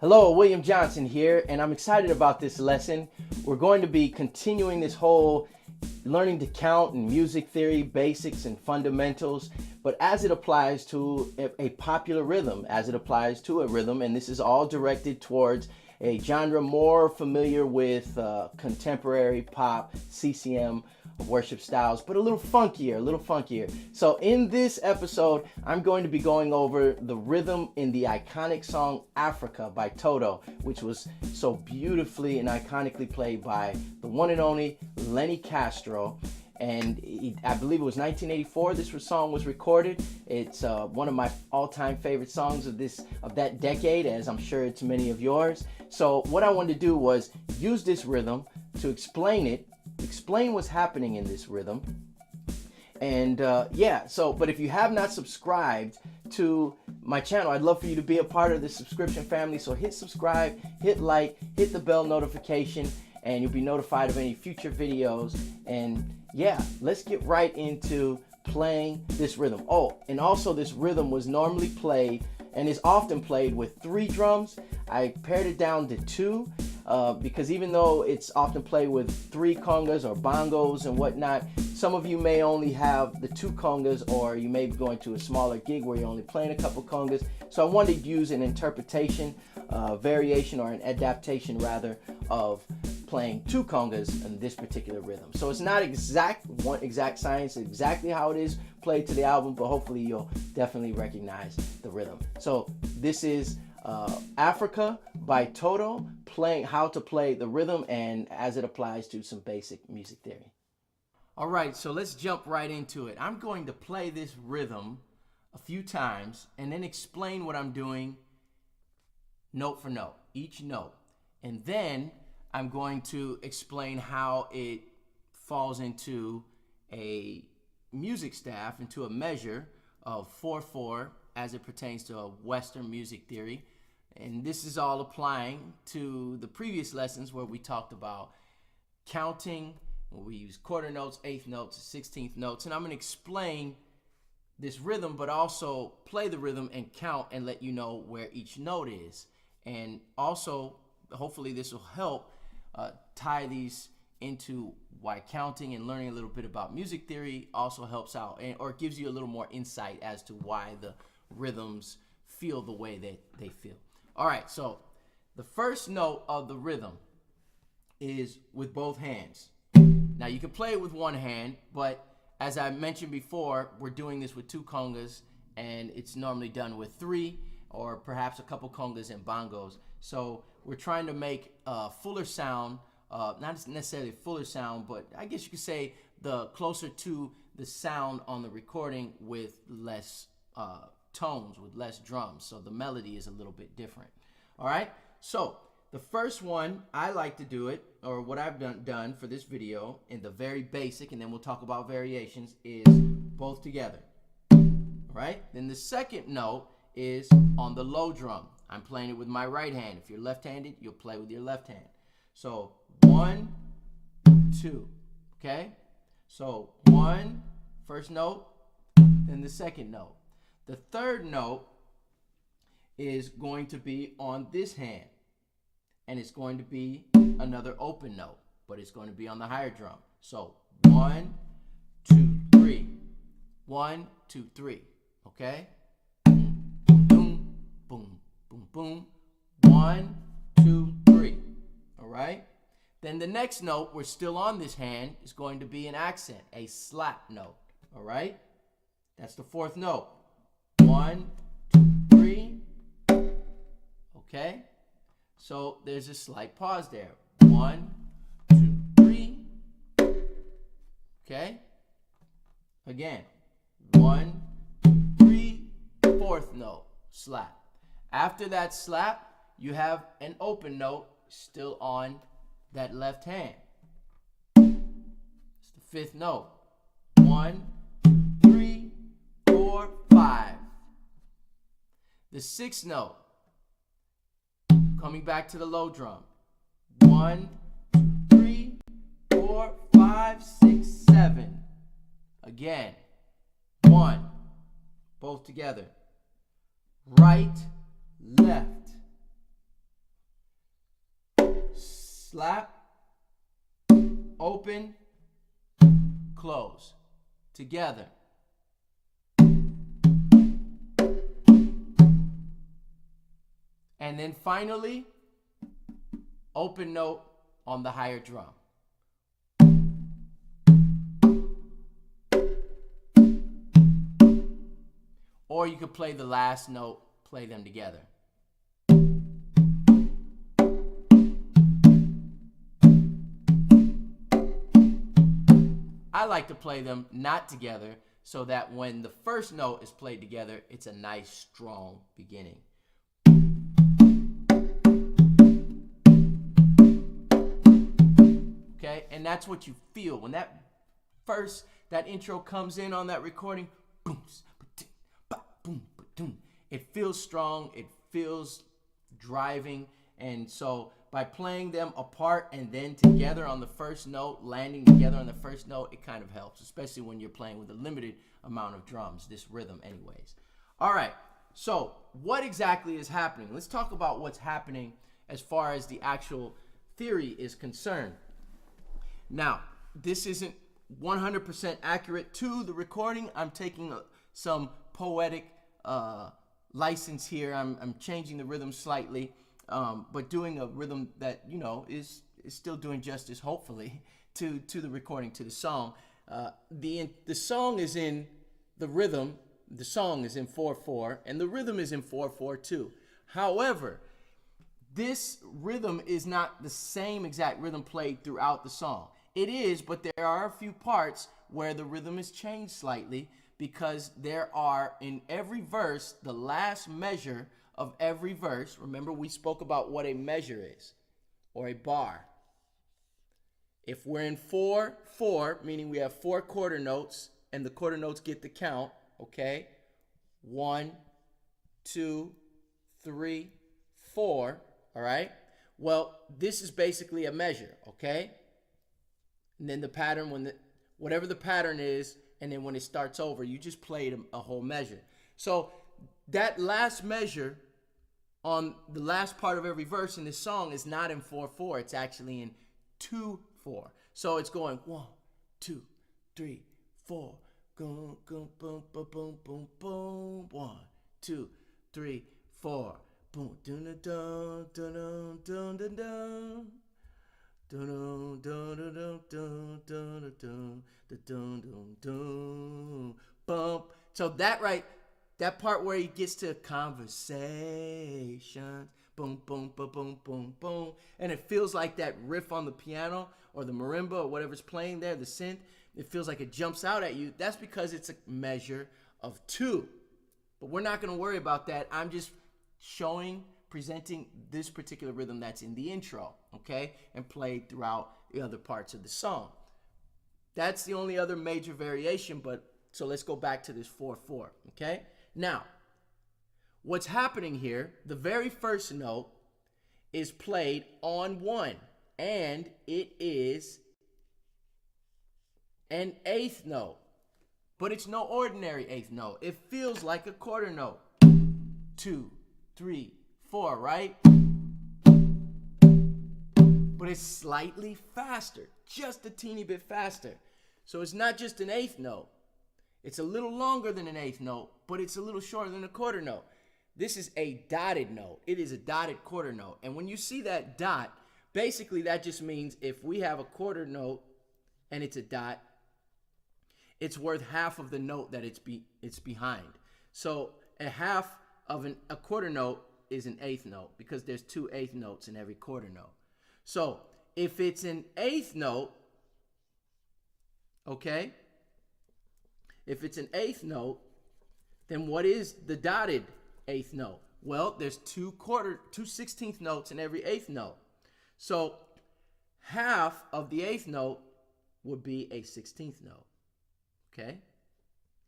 Hello, William Johnson here, and I'm excited about this lesson. We're going to be continuing this whole learning to count and music theory, basics and fundamentals, but as it applies to a popular rhythm, and this is all directed towards a genre more familiar with contemporary pop, CCM, worship styles, but a little funkier. So in this episode, I'm going to be going over the rhythm in the iconic song Africa by Toto, which was so beautifully and iconically played by the one and only Lenny Castro. And I believe it was 1984 this song was recorded. It's one of my all-time favorite songs of that decade, as I'm sure it's many of yours. So what I wanted to do was use this rhythm to explain what's happening in this rhythm. And but if you have not subscribed to my channel, I'd love for you to be a part of the subscription family. So hit subscribe, hit like, hit the bell notification, and you'll be notified of any future videos. And yeah, let's get right into playing this rhythm. Oh, and also this rhythm was normally played and is often played with 3 drums. I pared it down to 2 because even though it's often played with 3 congas or bongos and whatnot, some of you may only have the 2 congas, or you may be going to a smaller gig where you're only playing a couple congas. So I wanted to use an interpretation, variation, or an adaptation rather, of playing 2 congas in this particular rhythm. So it's not exact science, exactly how it is played to the album, but hopefully you'll definitely recognize the rhythm. So this is Africa by Toto, playing how to play the rhythm and as it applies to some basic music theory. All right, so let's jump right into it. I'm going to play this rhythm a few times and then explain what I'm doing note for note, each note. And then I'm going to explain how it falls into a music staff, into a measure of 4/4 as it pertains to a Western music theory. And this is all applying to the previous lessons where we talked about counting, where we use quarter notes, eighth notes, 16th notes. And I'm going to explain this rhythm, but also play the rhythm and count and let you know where each note is. And also, hopefully this will help tie these into why counting and learning a little bit about music theory also helps out, or gives you a little more insight as to why the rhythms feel the way that they feel. All right, so the first note of the rhythm is with both hands. Now you can play it with one hand, but as I mentioned before, we're doing this with 2 congas, and it's normally done with 3 or perhaps a couple congas and bongos. So we're trying to make a fuller sound, not necessarily a fuller sound, but I guess you could say the closer to the sound on the recording with less tones, with less drums. So the melody is a little bit different. All right, so the first one, I like to do it, or what I've done for this video in the very basic, and then we'll talk about variations, is both together. All right, then the second note is on the low drum. I'm playing it with my right hand. If you're left-handed, you'll play with your left hand. So 1, 2, okay? So 1, first note, then the second note. The third note is going to be on this hand, and it's going to be another open note, but it's going to be on the higher drum. So 1, 2, 3. 1, 2, 3, okay? Boom, boom, boom, boom, boom. 1, 2, 3. All right? Then the next note, we're still on this hand, is going to be an accent, a slap note. All right? That's the 4th note. 1, 2, 3. Okay? So there's a slight pause there. 1, 2, 3. Okay? Again. 1, 2, 3. 4th note. Slap. After that slap, you have an open note still on that left hand. It's the 5th note. 1, 2, 3, 4, 5. The 6th note, coming back to the low drum. 1, 2, 3, 4, 5, 6, 7. Again. 1. Both together. Right, left. slap, open, close, together. And then finally, open note on the higher drum. Or you could play the last note, play them together. I like to play them not together so that when the first note is played together, it's a nice, strong beginning. Okay, and that's what you feel when that intro comes in on that recording. Boom, boom, boom. It feels strong. It feels driving, and so by playing them apart and then together on the first note, landing together on the first note, it kind of helps, especially when you're playing with a limited amount of drums, this rhythm anyways. All right, so what exactly is happening? Let's talk about what's happening as far as the actual theory is concerned. Now, this isn't 100% accurate to the recording. I'm taking some poetic license here. I'm changing the rhythm slightly, but doing a rhythm that, you know, is still doing justice, hopefully, to the recording, to the song. The song is in the rhythm. The song is in 4/4, and the rhythm is in 4/4 too. However, this rhythm is not the same exact rhythm played throughout the song. It is, but there are a few parts where the rhythm is changed slightly, because there are, in every verse, the last measure of every verse. Remember, we spoke about what a measure is, or a bar. If we're in 4/4, meaning we have 4 quarter notes, and the quarter notes get the count, okay? 1, 2, 3, 4, all right? Well, this is basically a measure, okay? And then the pattern, whatever the pattern is, and then when it starts over, you just played a whole measure. So that last measure on the last part of every verse in this song is not in 4/4. It's actually in 2/4. So it's going 1, 2, 3, 4. Boom, boom, boom, boom, boom, boom, boom. 1, 2, 3, 4. Boom, dun dun dun dun dun dun dun. Dun dun dun dun dun dun dun dun dun dun. Bump. So that part where he gets to conversations, boom, boom, boom, boom, boom, boom, and it feels like that riff on the piano or the marimba or whatever's playing there, the synth, it feels like it jumps out at you. That's because it's a measure of 2. But we're not going to worry about that. I'm just presenting this particular rhythm that's in the intro, okay, and played throughout the other parts of the song. That's the only other major variation, but so let's go back to this 4/4, okay? Now, what's happening here, the very first note is played on 1, and it is an 8th note, but it's no ordinary 8th note. It feels like a quarter note. 2, 3, 4, right? But it's slightly faster, just a teeny bit faster. So it's not just an 8th note. It's a little longer than an 8th note, but it's a little shorter than a quarter note. This is a dotted note. It is a dotted quarter note. And when you see that dot, basically that just means if we have a quarter note and it's a dot, it's worth half of the note that it's behind. So a half of a quarter note is an 8th note, because there's 2 8th notes in every quarter note. So if it's an 8th note, okay, if it's an 8th note, then what is the dotted 8th note? Well, there's 2 16th notes in every 8th note. So half of the 8th note would be a 16th note, okay?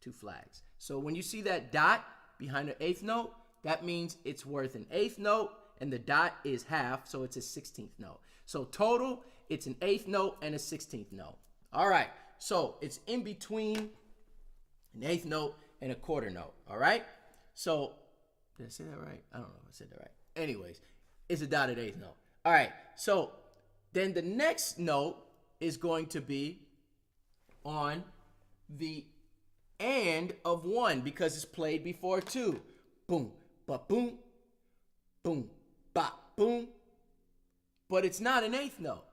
2 flags. So when you see that dot behind the 8th note, that means it's worth an 8th note, and the dot is half, so it's a 16th note. So total, it's an 8th note and a 16th note. All right, so it's in between an 8th note and a quarter note, all right? So, did I say that right? I don't know if I said that right. Anyways, it's a dotted 8th note. All right, so Then the next note is going to be on the and of 1 because it's played before 2. Boom, ba boom, boom, ba boom. But it's not an 8th note.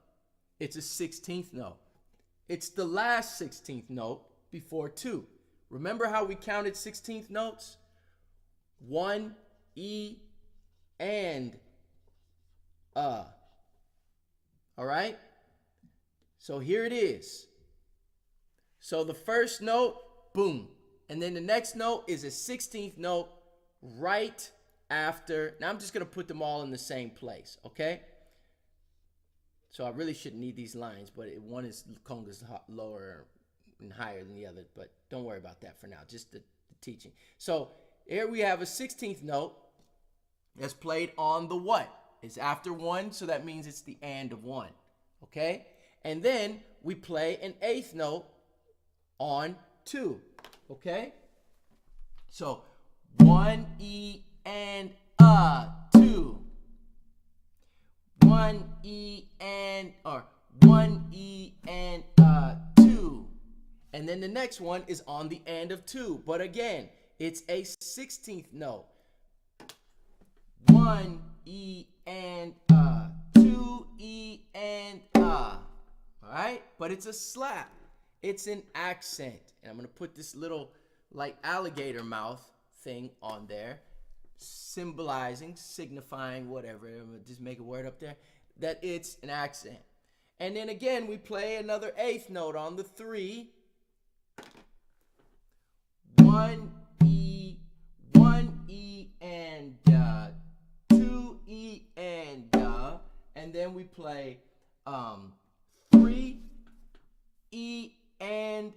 It's a 16th note. It's the last 16th note before 2. Remember how we counted 16th notes? 1, E, and all right? So here it is. So the first note, boom. And then the next note is a 16th note right after. Now I'm just going to put them all in the same place, okay? So I really shouldn't need these lines, but one is congas lower and higher than the other, but don't worry about that for now, just the teaching. So here we have a 16th note that's played on the what? It's after 1, so that means it's the and of 1, okay? And then we play an 8th note on 2, okay? So 1, E, and 2. 1 E and 2. And then the next one is on the and of 2. But again, it's a 16th note. 1 E and 2 E and all right? But it's a slap. It's an accent. And I'm going to put this little like alligator mouth thing on there, symbolizing, signifying, whatever. I'm going to just make a word up there, that it's an accent. And then again, we play another 8th note on the 3. 1 E, and 2 E and then we play 3 E and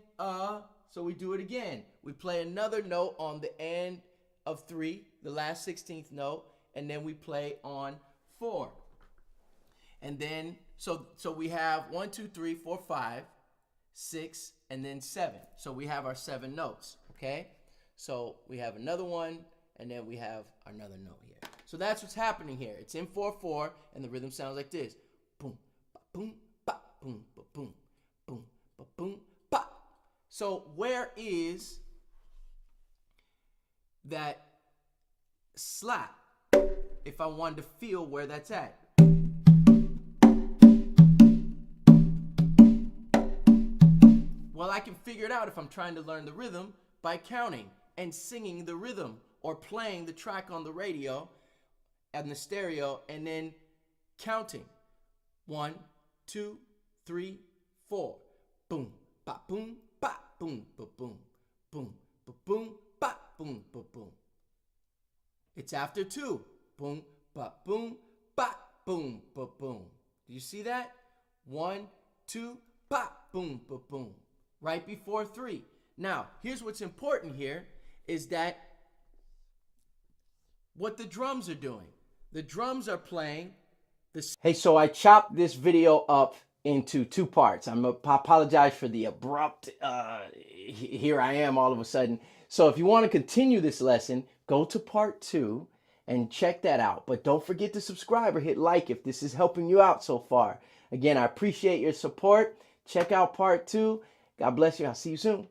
so we do it again. We play another note on the end of 3, the last 16th note, and then we play on 4. And then so we have 1, 2, 3, 4, 5, 6, and then 7. So we have our 7 notes, okay? So we have another one, and then we have another note here. So that's what's happening here. It's in 4/4, and the rhythm sounds like this: boom, ba, boom, ba, boom, ba, boom, boom, ba, boom, ba. So where is that slap? If I wanted to feel where that's at. Well, I can figure it out if I'm trying to learn the rhythm by counting and singing the rhythm or playing the track on the radio and the stereo and then counting. 1, 2, 3, 4. Boom, ba, boom, ba, boom, ba, boom, boom, ba, boom, ba, boom, ba, boom. It's after 2. Boom, ba, boom, ba, boom, ba, boom. Do you see that? 1, 2, ba, boom, ba, boom. Right before 3. Now, here's what's important here is that what the drums are doing. The drums are playing the... Hey, so I chopped this video up into 2 parts. I apologize for the abrupt, here I am all of a sudden. So if you want to continue this lesson, go to part 2 and check that out. But don't forget to subscribe or hit like if this is helping you out so far. Again, I appreciate your support. Check out part 2. God bless you. I'll see you soon.